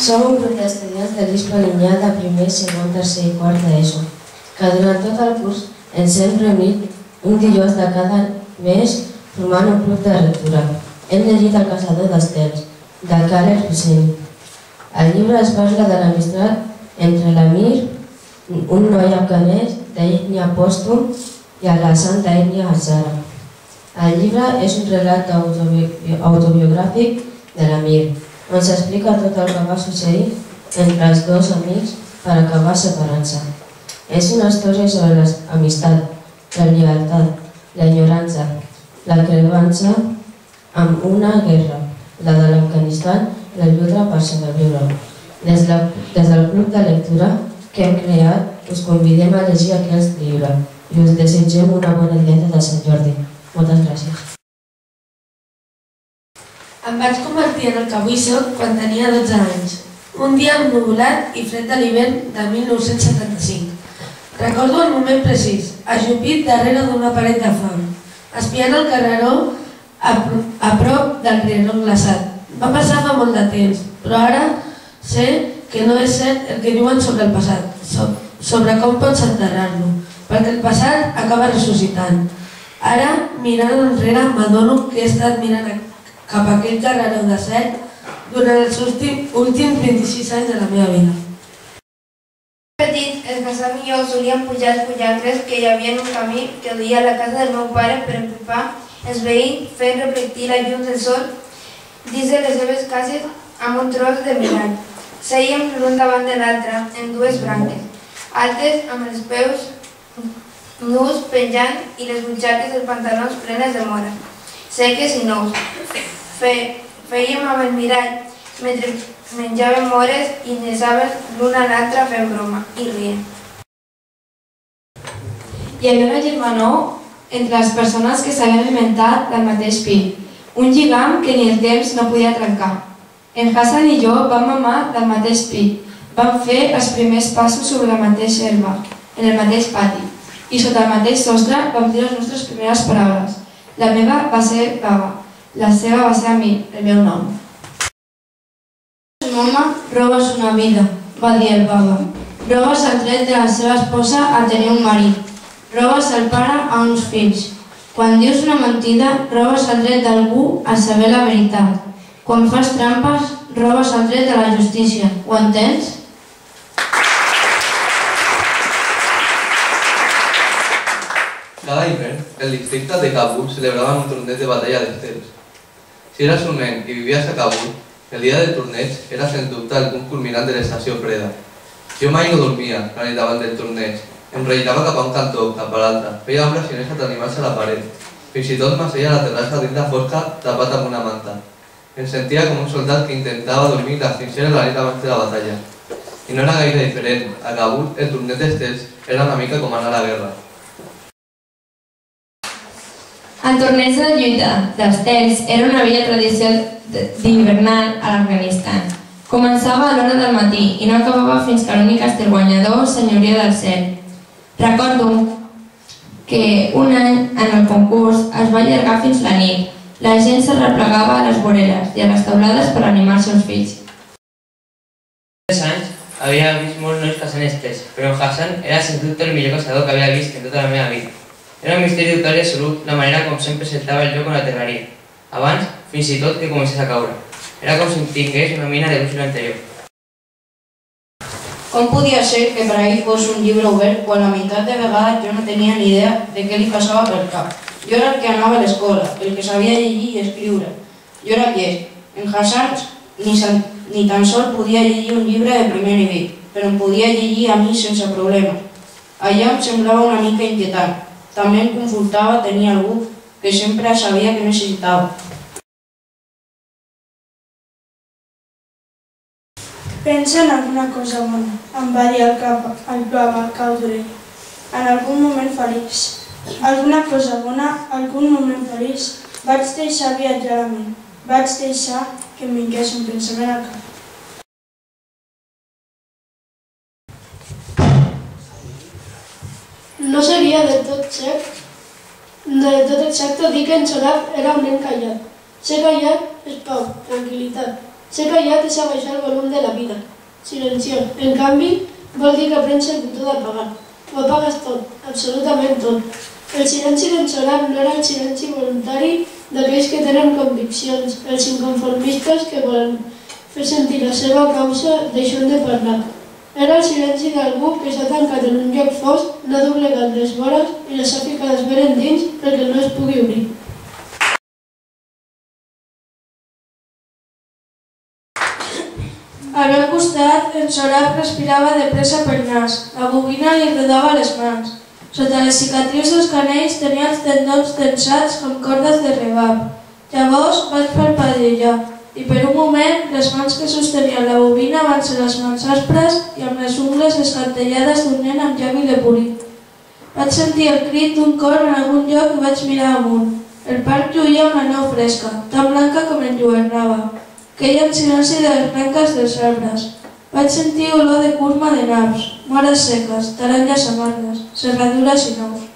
Som un grup d'estudiants de l'ISPA Lineal de primer, segon, tercer i quart d'ESO, que durant tot el curs ens hem reunit un dilluns de cada mes formant un club de lectura. Hem llegit El caçador d'estels, de Khaled Hosseini. El llibre es parla de l'amistat entre l'Amir, un noi afganès d'ètnia pòstum, i a la santa ètnia hazara. El llibre és un relat autobiogràfic de l'Amir, on s'explica tot el que va succeir entre els dos amics per acabar separant-se. És una història sobre l'amistat, la lleialtat, l'enyorança, la crevança amb una guerra, la de l'Afganistan, la lluita per sobreviure. Des del club de lectura que hem creat, us convidem a llegir aquest llibre i us desitgem una bona dieta de Sant Jordi. Moltes gràcies. Em vaig convertir en el que avui soc quan tenia 12 anys. Un dia ennuvolat i fred de l'hivern de 1975. Recordo el moment precís, ajupit darrere d'una paret de fang, espiant el carreró a prop del rierol glaçat. Va passar fa molt de temps, però ara sé que no és cert el que diuen sobre el passat, sobre com pots enterrar-lo, perquè el passat acaba ressuscitant. Ara, mirant enrere, m'adono que he estat mirant cap a aquell carreró desert durant els últims 26 anys de la meva vida. Petit, el Hassan i jo solíem pujar els pollagres que hi havia en un camí que duia a la casa del meu pare per empipar els veïns fent reflectir la llum del sol dins de les seves cases amb un tros de mirall. Sèiem l'un davant de l'altre en dues branques, altes amb els peus nus penjant i les butxaques dels pantalons plenes de mora, seques i nous. Fèiem amb el mirall mentre menjàvem mores i nesàvem l'un a l'altre fent broma i rient. Hi havia una germanor entre les persones que s'havien alimentat del mateix pi, un lligam que ni el temps no podia trencar. En Hassan i jo vam mamar del mateix pi, vam fer els primers passos sobre la mateixa herba, en el mateix pati, i sota el mateix sostre vam dir les nostres primeres paraules. La meva va ser Baba, la seva va ser a mi, el meu nom. Mama, robes una vida, va dir el Baba. Robes el dret de la seva esposa a tenir un marit. Robes el pare a uns fills. Quan dius una mentida, robes el dret d'algú a saber la veritat. Quan fas trampes, robes el dret de la justícia. Ho entens? Cada hivern, el districte de Kabul celebrava un torneig de batalla d'estels. Si eres un nen i vivies a Kabul, el dia del torneig era sens dubte el punt culminant de l'estació freda. Jo mai no dormia la nit davant del torneig. Em relligava cap a un cantó, cap a l'altre. Feia ombra xinesa t'animar-se a la paret. Fins i tot m'asseia a la terrassa dins la fosca tapat amb una manta. Em sentia com un soldat que intentava dormir les trinxeres la nit abans de la batalla. I no era gaire diferent. A Kabul, el torneig d'estels era una mica com anar a la guerra. El torneig de lluita d'estels era una vella tradició d'hivernal a l'Afganistan. Començava a l'hora del matí i no acabava fins que l'únic estel guanyador s'enlluiria del cel. Recordo que un any en el concurs es va allargar fins la nit. La gent se replegava a les voreres i a les taulades per animar els seus fills. Fa 3 anys havia vist molts nois caçant estels, però en Hassan era sens dubte el millor caçador que havia vist en tota la meva vida. Era un misteri total i absolut la manera com sempre saltava el lloc on aterraria, abans fins i tot que comencés a caure. Era com si tingués una mina de brúixola interior. Com podia ser que per a ell fos un llibre obert quan la meitat de vegades jo no tenia ni idea de què li passava pel cap? Jo era el que anava a l'escola, el que sabia llegir i escriure. Jo era llest. En Hassan ni tan sols podia llegir un llibre de primer nivell, però em podia llegir a mi sense problemes. Allà em semblava una mica inquietant. També em confortava tenir algú que sempre sabia que necessitava. Pensa en alguna cosa bona, em va dir el Baba Caudrell, en algun moment feliç. Alguna cosa bona, algun moment feliç, vaig deixar viatjar la ment, vaig deixar que em vingués un pensament al cap. No seria del tot exacte dir que en Solaf era un nen callat. Ser callat és pau, tranquil·litat. Ser callat és abaixar el volum de la vida. Silenciós. En canvi, vol dir que prens el botó d'apagar. Ho apagues tot, absolutament tot. El silenci d'en Solar no era el silenci voluntari d'aquells que tenen conviccions, els inconformistes que volen fer sentir la seva causa deixant de parlar. Era el silenci d'algú que s'ha tancat en un lloc fosc, n'ha doblegat les vores i les ha ficades ben endins perquè no es pugui obrir. Al meu costat, en Solar respirava de pressa pel nas. La bobina li rodava les mans. Sota les cicatrius dels canells tenia els tendons tensats com cordes de rebab. Llavors vaig parpadejar i per un moment les mans que sostenien la bobina van ser les mans aspres i amb les ungles escantellades d'un nen amb llavi leporí. Vaig sentir el crit d'un cor en algun lloc i vaig mirar amunt. El parc lluïa una neu fresca, tan blanca com enlluernava. Queia en silenci de les branques dels arbres. Vaig sentir olor de curma de naps, mores seques, taronges amargues, serradures i nous.